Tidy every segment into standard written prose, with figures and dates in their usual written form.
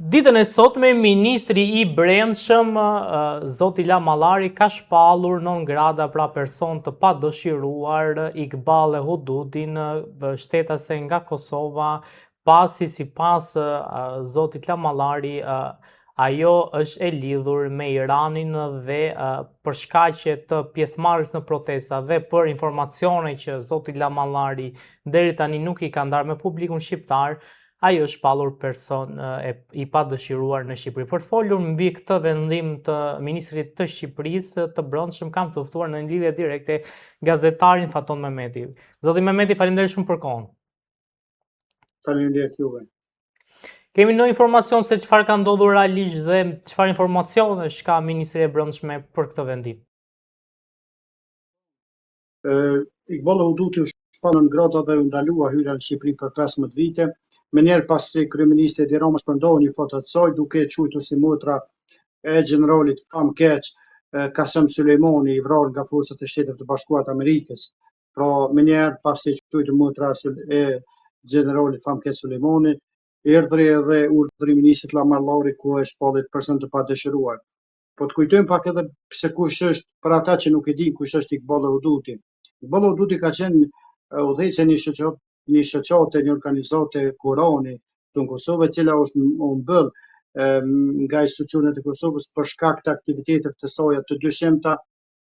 Ditën e sotme, Ministri i Brendshëm, zoti Ilam Mallari, ka shpallur non grata pra person të padëshiruar Iqbal Hududin, shtetase nga Kosova, pasi sipas zotit Ilam Mallari, ajo është e lidhur me Iranin dhe për shkaqe të pjesëmarrjes në protesta dhe për informacione që zoti Ilam Mallari deri tani nuk i ka ndarë me publikun shqiptar, ajo është shpallur person i padëshiruar në Shqipëri. Për të folur mbi këtë vendim të Ministrit të Shqipërisë të Brendshëm, kam të ftuar në lidhje direkte gazetarin Faton Mehmeti. Zoti Mehmeti, faleminderit shumë për kohën. Faleminderit juve. Kemi ndonjë informacion se çfarë ka ndodhur realisht dhe çfarë informacionesh ka Ministria e Brendshme për këtë vendim? Iqbal Huduti u shpallën ngrata dhe u ndalua hyrja në Shqipëri për 15 vite. Menjëherë pasi kryeministri Edi Rama shpërndoi një foto të saj duke e quajtur si motra e generalit famkeq Qasem Sulejmani, i vrarë nga forcat e Shtetit të Bashkuar të Amerikës. Pra, menjëherë pasi e quajtur motra e generalit famkeq Sulejmani, erdhi edhe urdhri ministrit Ilam Mallari ku e shpallit person të padëshiruar. Po të kujtojmë pak edhe se kush është, për ata që nuk e din kush është Iqbal Huduti. Iqbal Huduti ka qenë udhëheqës një shoqate, një organizate Kurani në Kosovë, e cila është mbyll nga institucionet e Kosovës për shkak të aktiviteteve të saj të dyshimta.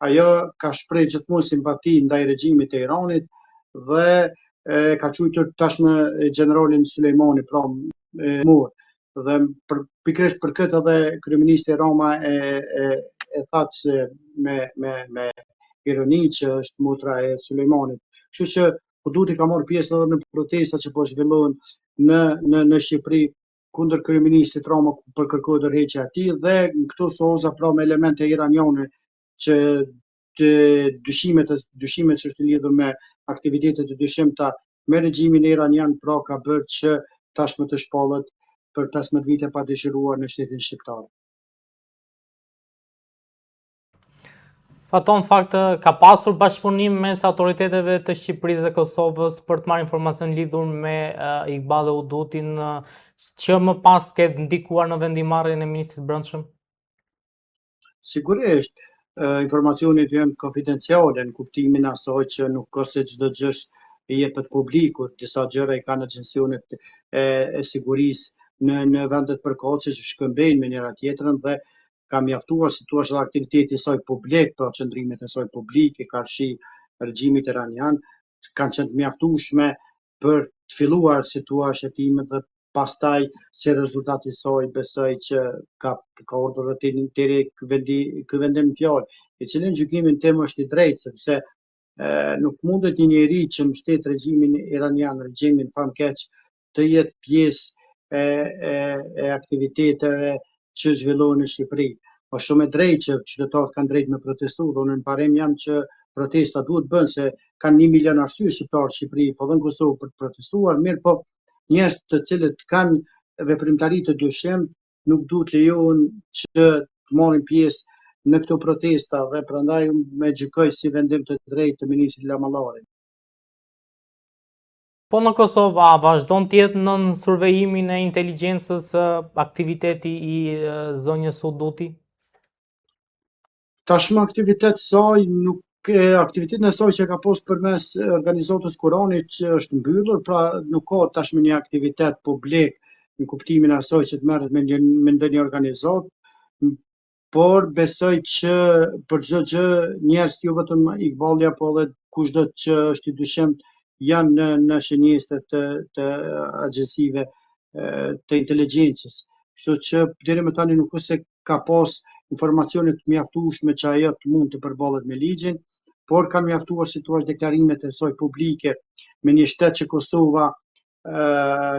Ajo ka shpreh gjithmonë simpati ndaj regjimit të Iranit dhe ka quajtur tashmë generalin Sulejmani, pra mor. Dhe pikërisht për këtë edhe kryeministri Rama e thatë se me ironi që është motra e Sulejmanit. Kështu që Huduti ka marrë pjesë edhe në protesta që po zhvillohen në Shqipëri kundër kryeministrit Rama për kërkuar tërheqja e tij, dhe këto soza pra me elemente iraniane që dyshimet që është lidhur me aktivitetet e dyshimta me regjimin iranian, pra ka bërë që tashmë të shpallet për 15 vite pa dëshiruar në shtetin shqiptar. Faton, fakt ka pasur bashkëpunim mes autoriteteve të Shqipërisë dhe Kosovës për të marrë informacion lidhur me Iqbal Hudutin që më pas të ketë ndikuar në vendimarrjen e Ministrit Brendshëm? Sigurisht, informacionet janë konfidenciale në kuptimin asaj që nuk ka se çdo gjë i jepet publikut, disa gjëra i kanë agjensionet e sigurisë në vendet përkatëse që shkëmbejnë me njëra tjetrën, dhe ka mjaftuar si thua edhe aktiviteti i saj publik, pra qëndrimet e saj publike, karshi regjimit iranian, kanë qenë të mjaftueshme për të filluar si thua hetimet dhe pastaj si rezultati i saj besoj që ka urdhëruar ky vendim fjalë, i cili në gjykimin tim është i drejtë, sepse nuk mundet një njeri që mbështet regjimin iranian, regjimin famkeq, të jetë pjesë e aktiviteteve që zhvillohen në Shqipëri. Po shumë e drejtë që qytetarët kanë drejt me protestu, dhe unë në parim jam që protesta duhet bën, se kanë 1 milion arsye shqiptarë në Shqipëri, po dhe në Kosovë për të protestuar, mirë po njerëz të cilët kanë veprimtari të dyshim nuk duhet lejohen që të marrin pjesë në këto protesta, dhe prandaj me gjykoj si vendim të drejtë të ministrit Ilam Mallarit. Po në Kosovë, a vazhdon të jetë nën survejimin e inteligjencës aktiviteti i zonjës Huduti? Tashmë aktivitetin e saj që ka posë përmes organizatës Kurani që është mbyllur, pra nuk ka tashmë një aktivitet publik në kuptimin e asaj që të merret me ndonjë organizat, por besoj që për çdo gjë njerëz jo vetëm Iqbali apo edhe kushdo që është i dyshimt janë në shënjesë të agjensive të inteligjencës. Kështu që deri më tani nuk është se ka pas informacione të mjaftueshme që ajo të mund të përballet me ligjin, por kanë mjaftuar si thua deklarimet e saj publike me një shtet që Kosova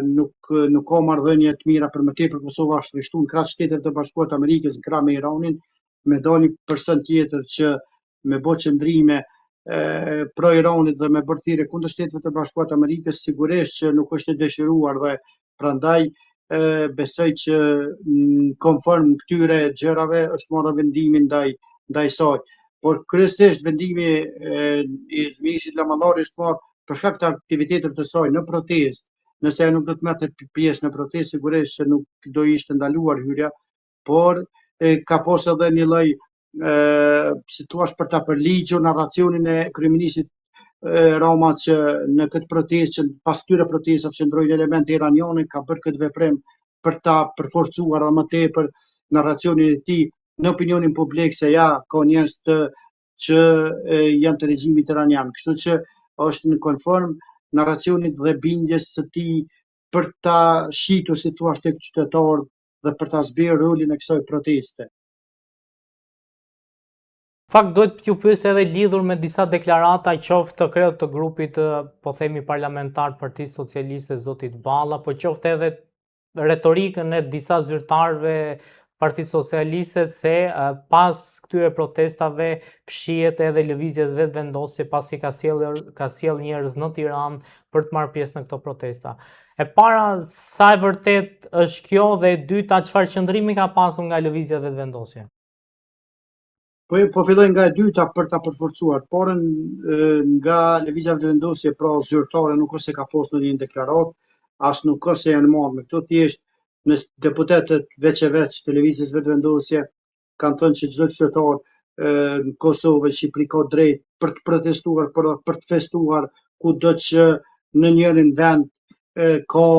nuk ka marrëdhënie të mira, për më tepër Kosova është rishtuar në krah Shtetit të Bashkuar të Amerikës, në krah me Iranin, me dalë një person tjetër që me bë qëndrime pro Iranit dhe me bërë thirrje kundër Shteteve të Bashkuara të Amerikës, sigurisht që nuk është e dëshiruar, dhe prandaj besoj që konform këtyre gjërave është marrë vendimin ndaj saj. Por kryesisht vendimi i ministrit Ilam Mallari është marrë për shkak të aktiviteteve të saj në protestë, nëse ajo nuk do të merrte pjesë në protestë, sigurisht që nuk do ishte ndaluar hyrja, por ka pas edhe një lloj si thua për ta përligjur narracionin e kryeministit Rama që në këtë protestë, që pas këtyre protestave që ndrojnë elemente iraniane, ka bërë këtë veprim për ta përforcuar edhe më tepër narracionin e tij në opinionin publik se ja ka njerëz që janë të regjimit iranian. Kështu që është në konform narracionit dhe bindjes së tij për ta shitur si thua tek qytetarët dhe për ta zbierë rolin e kësaj proteste. Fakt duhet t'ju pyes edhe lidhur me disa deklarata qoftë të kreut të grupit po themi parlamentar Partisë Socialiste zotit Balla, po qoftë edhe retorikën e disa zyrtarëve Partisë Socialiste se pas këtyre protestave fshihet edhe lëvizjes vetëvendosje pasi ka sjell njerëz në Tiranë për të marrë pjesë në këto protesta. E para, sa e vërtet është kjo, dhe e dyta, çfarë qëndrimi ka pasur nga lëvizja vetëvendosje? Po filloj nga e dyta për ta përforcuar, por nga lëvizja vetëvendosje pra zyrtare nuk është se ka pas ndonjë deklaratë, as nuk është se janë marrë me këto, thjesht në deputetët veç e veç të lëvizjes vetëvendosje kanë thënë që çdo qytetar në Kosovë e Shqipëri ka drejt për të protestuar, për të festuar, kudo që në njërin vend ka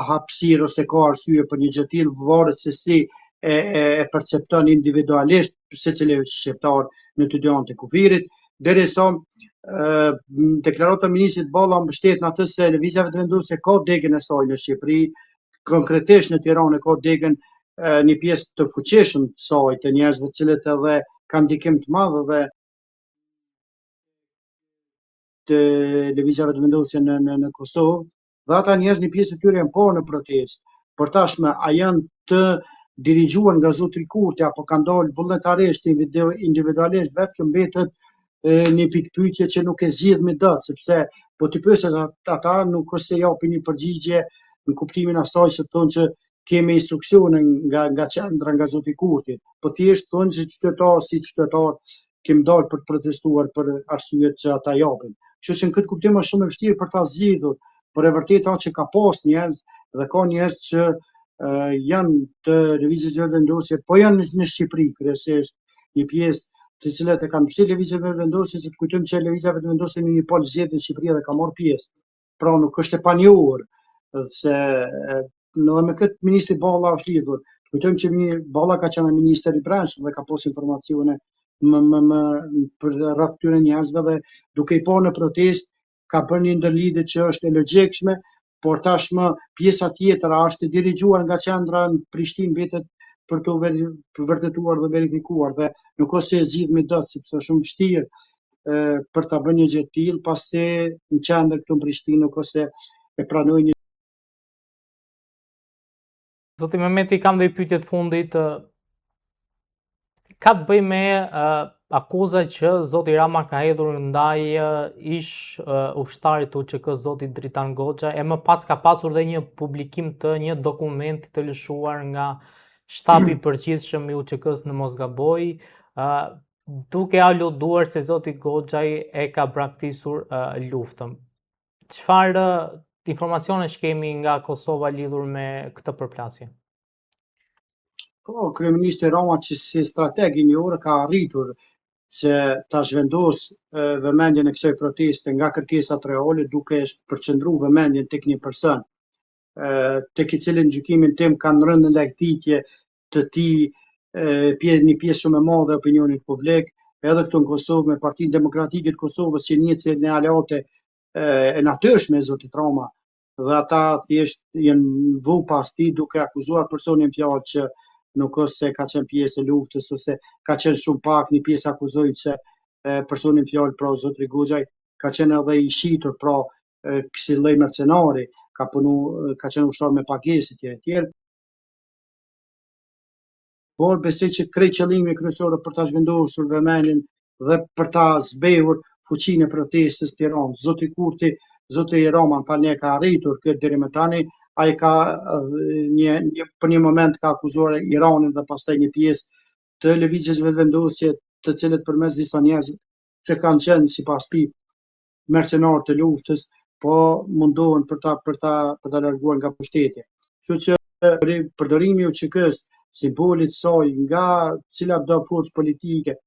hapësirë ose ka arsye për një gjë të tillë, varet se si e percepton individualisht secili shqiptar në të dy anët e kufirit, derisa deklarata e ministrit Balla mbështet në atë se lëvizja vetëvendosje ka degën e saj në Shqipëri, konkretisht në Tiranë ka degën një pjesë të fuqishëm të saj, të njerëzve të cilët edhe kanë ndikim të madh edhe të lëvizja vetëvendosje në Kosovë, dhe ata njerëz një pjesë e tyre janë parë në protestë. Por tashme a janë të dirigjuar nga zotri Kurti apo kanë dalë vullnetarisht individualisht vetë, kjo mbetet një pikë pyetje që nuk e zgjidh me dot, sepse po ti pyesat ata nuk është se japin një përgjigje në kuptimin asaj që thonë që kemi instruksione nga qendra, nga zoti Kurti, po thjesht thonë që qytetar kemi dalë për të protestuar për arsyet që ata japin. Kështu që në këtë kuptim është shumë e vështirë për ta zgjidhur, por e vërtetë është që ka pas njerëz dhe ka njerëz që janë të lëvizjes vetëvendosje, po janë në Shqipëri kryesisht një pjesë të cilat e kanë mbështetur lëvizjen vetëvendosje, se të kujtojmë që lëvizja vetëvendosje në një palë zgjedhje në Shqipëri dhe ka marrë pjesë. Pra nuk është e panjohur se edhe me këtë ministri Balla është lidhur. Kujtojmë që Balla ka qenë ministër i brendshëm dhe ka pas informacione për rreth këtyre njerëzve dhe duke i parë në protestë ka bërë një ndërlidhje që është e logjikshme, por tashmë pjesa tjetër është e dirigjuar nga qendra në Prishtinë vetet për të vërtetuar dhe verifikuar, dhe nuk është se e zgjidh me dot, sepse është shumë vështirë për ta bërë një gjë të tillë, pasi në qendër këtu në Prishtinë nuk është se e pranojnë një. Zoti Mehmeti, kam dhe i pyetje të fundit. Ka të bëj me akuza që zoti Rama ka hedhur ndaj ish ushtarit UÇK zoti Dritan Goxha, e më pas ka pasur dhe një publikim të një dokumenti të lëshuar nga shtabi i përgjithshëm i UÇK-s në Mosgaboj, duke aluduar se zoti Goxhaj e ka braktisur luftën. Çfarë informacionesh kemi nga Kosova lidhur me këtë përplasje? Po, kryeministri Rama që si strateg i një orë ka arritur që ta zhvendos vëmendjen e kësaj proteste nga kërkesat reale, duke përqendruar vëmendjen tek një person, tek i cilin gjykimin tim kanë rënë në lagditje të tij një pjesë shumë e madhe e opinionit publik, edhe këtu në Kosovë me Partinë Demokratike të Kosovës që njëhet në aleate e natyrshme e zotit Rama, dhe ata thjesht janë vu pas tij duke akuzuar personin fjalë që nuk është se ka qenë pjesë e luftës ose ka qenë shumë pak, një pjesë akuzoi që personin fjalë pra zotri Goxhaj ka qenë edhe i shitur pra kësi lloj mercenari, ka qenë ushtar me pagesë etj. Por besoj që krejt qëllimi kryesor për ta zhvendosur vëmendjen dhe për ta zbehur fuqinë e protestës në Tiranë, zoti Kurti, zoti Rama tani ka arritur këtë deri më tani. Ai ka për një moment ka akuzuar Iranin dhe pastaj një pjesë të lëvizjes vetëvendosje, të cilët përmes disa njerëz që kanë qenë sipas tij mercenarë të luftës, po mundohen për ta larguar nga pushteti. Kështu që përdorimi i UÇK-s, simbolit saj nga cilat do forcë politike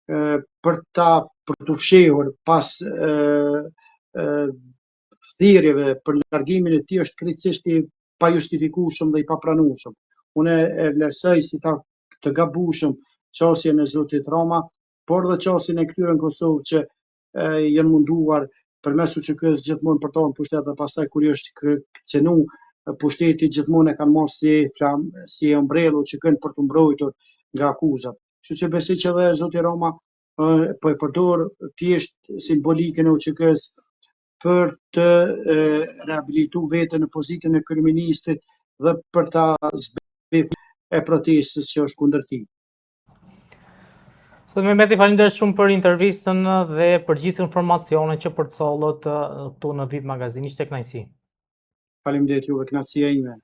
për të fshehur pas thirrjeve për largimin e tij është krejtësisht i pajustifikueshëm dhe i papranueshëm. Unë e vlerësoj si të gabueshëm qasjen e zotit Rama, por dhe qasjen e këtyre në Kosovë që janë munduar përmes UÇK-s gjithmonë për tonë pushtet dhe pastaj kur i është kërcenu pushteti gjithmonë e kanë marrë si ombrellë UÇK-n për të mbrojtur nga akuzat. Kështu që besoj që edhe zoti Rama po e përdor thjesht simbolikën e UÇK-s për të reabilitu veten në pozitën e kryeministit dhe për ta zbefur e protestës që është kundër tij. Zoti Mehmeti, faleminderit shumë për intervistën dhe për gjithë informacionet që përcollët këtu në VIP Magazin. Ishte kënaqësi. Faleminderit juve, kënaqësia ime.